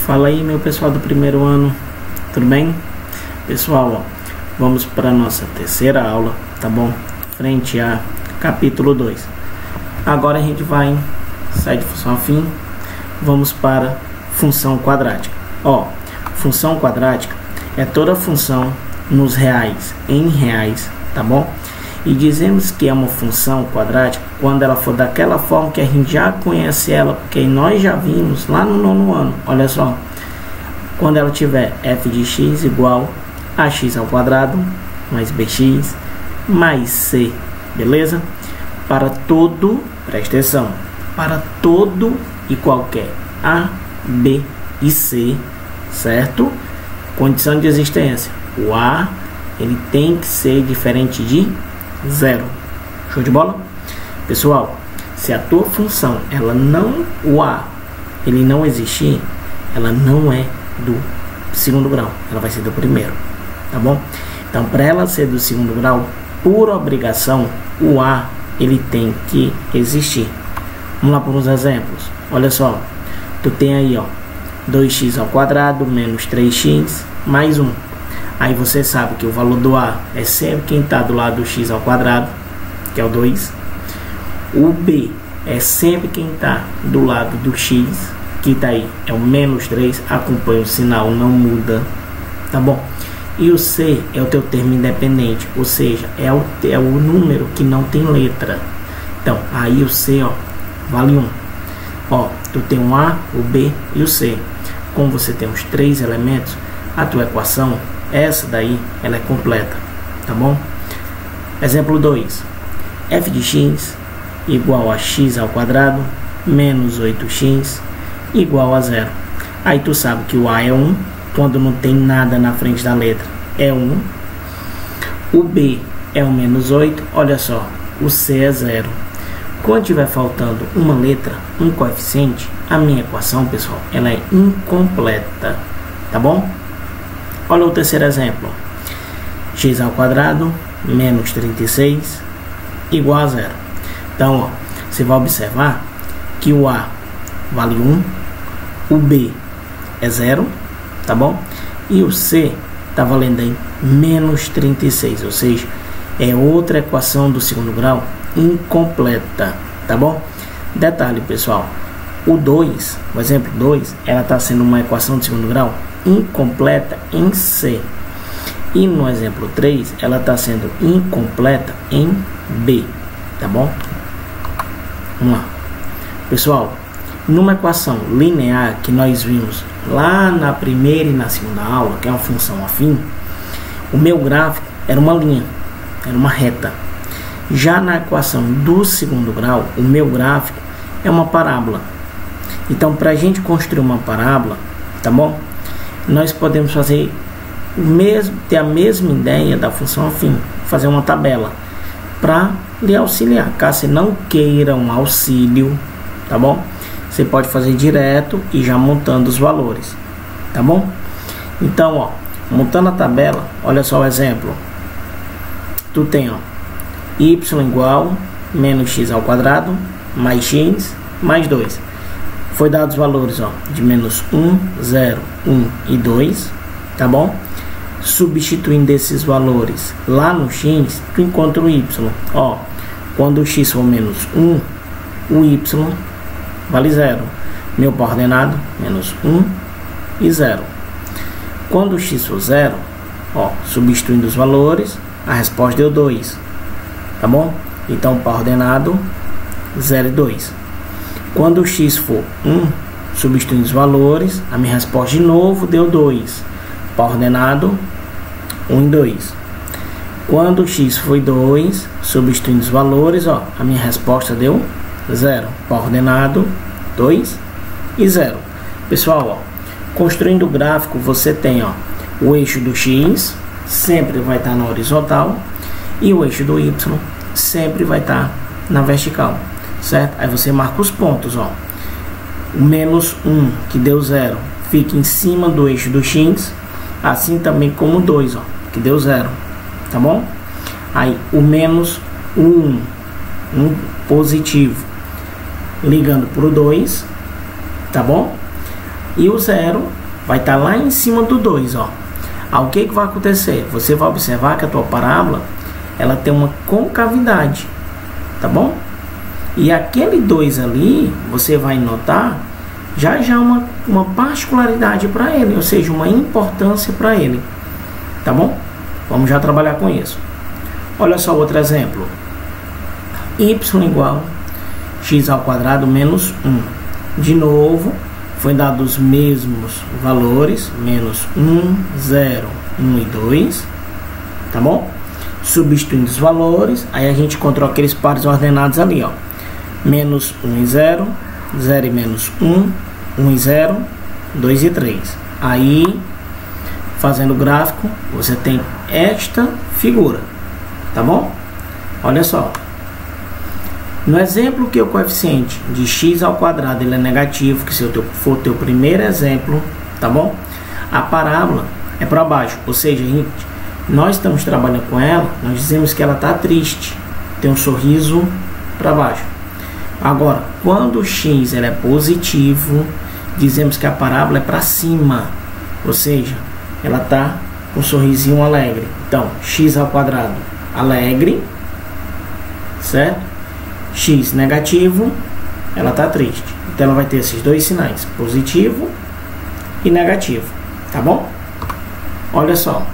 Fala aí, meu pessoal do primeiro ano, tudo bem? Pessoal, ó, vamos para a nossa terceira aula, tá bom? Frente a capítulo 2. Agora a gente vai sair de função afim, vamos para função quadrática. Ó, função quadrática é toda função nos reais, em reais, tá bom? E dizemos que é uma função quadrática quando ela for daquela forma que a gente já conhece ela, porque nós já vimos lá no nono ano. Olha só, quando ela tiver f de x igual a x ao quadrado mais bx mais c, beleza? Para todo, presta atenção, para todo e qualquer a, b e c, certo? Condição de existência, o a ele tem que ser diferente de zero. Show de bola? Pessoal, se a tua função ela não, o a ele não existir, ela não é do segundo grau, ela vai ser do primeiro, tá bom? Então, para ela ser do segundo grau, por obrigação, o a ele tem que existir. Vamos lá para uns exemplos. Olha só, tu tem aí, ó, 2x ao quadrado menos 3x mais 1. Aí você sabe que o valor do a é sempre quem está do lado do x ao quadrado, que é o 2. O b é sempre quem está do lado do x, que está aí, é o menos 3. Acompanha o sinal, não muda, tá bom? E o c é o teu termo independente, ou seja, é o número que não tem letra. Então, aí o c, ó, vale 1. Ó, tu tem o a, o b e o c. Como você tem os três elementos, a tua equação, essa daí, ela é completa, tá bom? Exemplo 2. f de x igual a x ao quadrado menos 8x igual a 0. Aí tu sabe que o a é 1, quando não tem nada na frente da letra, é 1. O b é o menos 8, olha só, o c é 0. Quando tiver faltando uma letra, um coeficiente, a minha equação, pessoal, ela é incompleta, tá bom? Olha o terceiro exemplo. X ao quadrado menos 36 igual a 0. Então, ó, você vai observar que o a vale 1, o b é 0, tá bom? E o c está valendo aí menos 36, ou seja, é outra equação do segundo grau incompleta, tá bom? Detalhe, pessoal, o 2, o exemplo 2, ela está sendo uma equação de segundo grau incompleta em C. E no exemplo 3, ela está sendo incompleta em B, tá bom? Vamos lá. Pessoal, numa equação linear que nós vimos lá na primeira e na segunda aula, que é uma função afim, o meu gráfico era uma linha, era uma reta. Já na equação do segundo grau, o meu gráfico é uma parábola. Então, para a gente construir uma parábola, tá bom? Nós podemos fazer ter a mesma ideia da função afim, fazer uma tabela para lhe auxiliar. Caso você não queira um auxílio, tá bom? Você pode fazer direto e já montando os valores, tá bom? Então, ó, montando a tabela, olha só o exemplo. Tu tem, ó, y igual menos x ao quadrado mais x mais 2. Foi dado os valores, ó, de menos 1, 0, 1 e 2, tá bom? Substituindo esses valores lá no x, tu encontra o y. Ó, quando o x for menos 1, o y vale 0. Meu par ordenado, menos 1 e 0. Quando o x for 0, ó, substituindo os valores, a resposta deu 2, tá bom? Então, par ordenado, 0 e 2. Quando o x for 1, substituindo os valores, a minha resposta de novo deu 2. Par ordenado, 1 e 2. Quando o x foi 2, substituindo os valores, ó, a minha resposta deu 0. Par ordenado, 2 e 0. Pessoal, ó, construindo o gráfico, você tem, ó, o eixo do x sempre vai estar na horizontal e o eixo do y sempre vai estar na vertical, certo? Aí você marca os pontos, ó. O menos 1, que deu 0, fica em cima do eixo do x, assim também como o 2, ó, que deu 0, tá bom? Aí o menos 1, positivo, ligando para o 2, tá bom? E o 0 vai estar lá em cima do 2, ó. O que vai acontecer? Você vai observar que a tua parábola, ela tem uma concavidade, tá bom? E aquele 2 ali, você vai notar já uma particularidade para ele, ou seja, uma importância para ele, tá bom? Vamos já trabalhar com isso. Olha só outro exemplo. Y igual x ao quadrado menos 1. De novo, foi dado os mesmos valores, menos 1, 0, 1 e 2, tá bom? Substituindo os valores, aí a gente encontrou aqueles pares ordenados ali, ó. Menos 1 e 0, 0 e menos 1, 1 e 0, 2 e 3. Aí, fazendo o gráfico, você tem esta figura, tá bom? Olha só. No exemplo que o coeficiente de x ao quadrado ele é negativo, que se for o teu primeiro exemplo, tá bom? A parábola é para baixo, ou seja, nós estamos trabalhando com ela, nós dizemos que ela está triste, tem um sorriso para baixo. Agora, quando o x ele é positivo, dizemos que a parábola é para cima, ou seja, ela está com um sorrisinho alegre. Então, x ao quadrado alegre, certo? X negativo, ela está triste. Então ela vai ter esses dois sinais, positivo e negativo, tá bom? Olha só,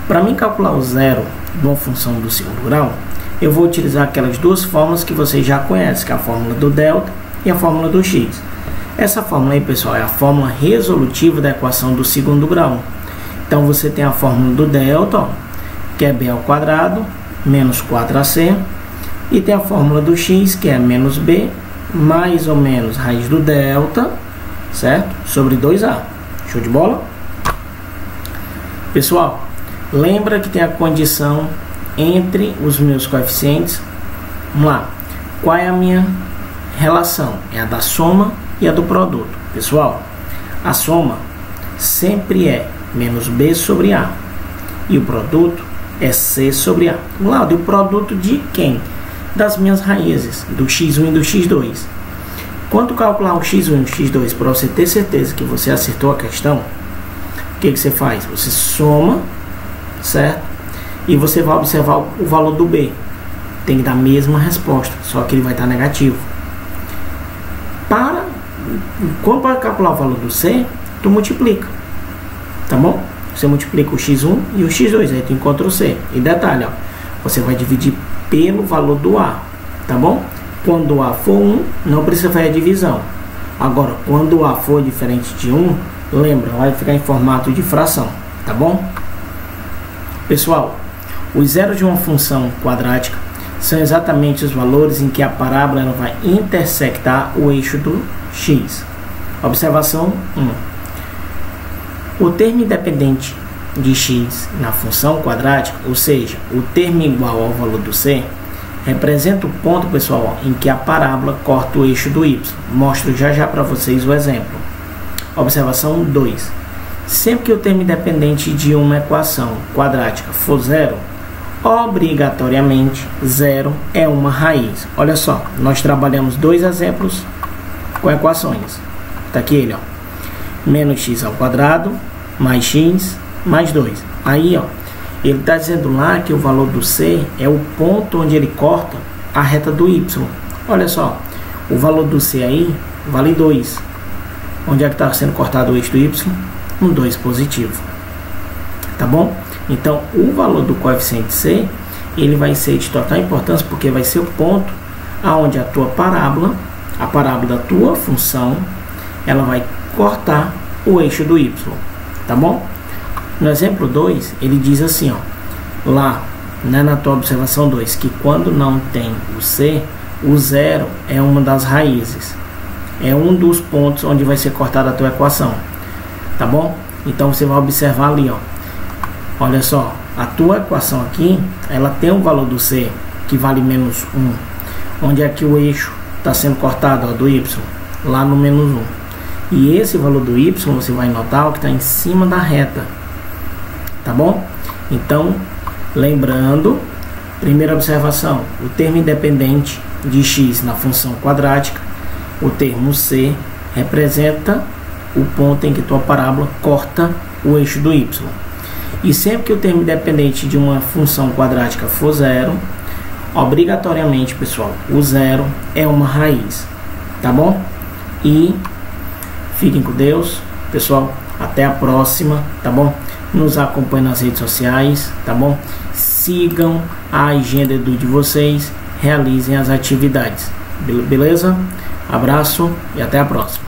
para mim calcular o zero de uma função do segundo grau, eu vou utilizar aquelas duas fórmulas que vocês já conhecem, que é a fórmula do delta e a fórmula do x. Essa fórmula aí, pessoal, é a fórmula resolutiva da equação do segundo grau. Então você tem a fórmula do delta, ó, que é b ao quadrado menos 4ac. E tem a fórmula do x, que é menos b, mais ou menos raiz do delta, certo? Sobre 2a. Show de bola? Pessoal, lembra que tem a condição entre os meus coeficientes. Vamos lá. Qual é a minha relação? É a da soma e a do produto. Pessoal, a soma sempre é menos b sobre a. E o produto é c sobre a. Vamos lá, do produto de quem? Das minhas raízes, do x1 e do x2. Quando calcular o x1 e o x2, para você ter certeza que você acertou a questão, o que você faz? Você soma, certo? E você vai observar o valor do b. Tem que dar a mesma resposta, só que ele vai estar negativo. Quando para calcular o valor do c, tu multiplica, tá bom? Você multiplica o x1 e o x2, aí tu encontra o c. E detalhe, ó, você vai dividir pelo valor do a, tá bom? Quando o a for 1, não precisa fazer a divisão. Agora, quando o a for diferente de 1, lembra, vai ficar em formato de fração, tá bom? Pessoal, os zeros de uma função quadrática são exatamente os valores em que a parábola ela vai intersectar o eixo do x. Observação 1. O termo independente de x na função quadrática, ou seja, o termo igual ao valor do c, representa o ponto, pessoal, em que a parábola corta o eixo do y. Mostro já para vocês o exemplo. Observação 2. Sempre que o termo independente de uma equação quadrática for zero, obrigatoriamente zero é uma raiz. Olha só, nós trabalhamos dois exemplos com equações. Está aqui ele, ó. Menos x ao quadrado mais x mais 2. Aí, ó, ele está dizendo lá que o valor do c é o ponto onde ele corta a reta do y. Olha só, o valor do c aí vale 2. Onde é que está sendo cortado o eixo do y? Um 2 positivo. Tá bom? Então, o valor do coeficiente c, ele vai ser de total importância, porque vai ser o ponto aonde a tua parábola, a parábola da tua função, ela vai cortar o eixo do y. Tá bom? No exemplo 2, ele diz assim, ó, lá, né, na tua observação 2, que quando não tem o c, o zero é uma das raízes. É um dos pontos onde vai ser cortada a tua equação. Tá bom? Então você vai observar ali, ó. Olha só, a tua equação aqui, ela tem um valor do c que vale menos 1. Onde é que o eixo está sendo cortado, ó, do y? Lá no menos 1. E esse valor do y, você vai notar o que está em cima da reta. Tá bom? Então, lembrando, primeira observação, o termo independente de x na função quadrática, o termo c representa o ponto em que tua parábola corta o eixo do y. E sempre que o termo independente de uma função quadrática for zero, obrigatoriamente, pessoal, o zero é uma raiz, tá bom? E fiquem com Deus, pessoal, até a próxima, tá bom? Nos acompanhem nas redes sociais, tá bom? Sigam a agenda de vocês, realizem as atividades, beleza? Abraço e até a próxima.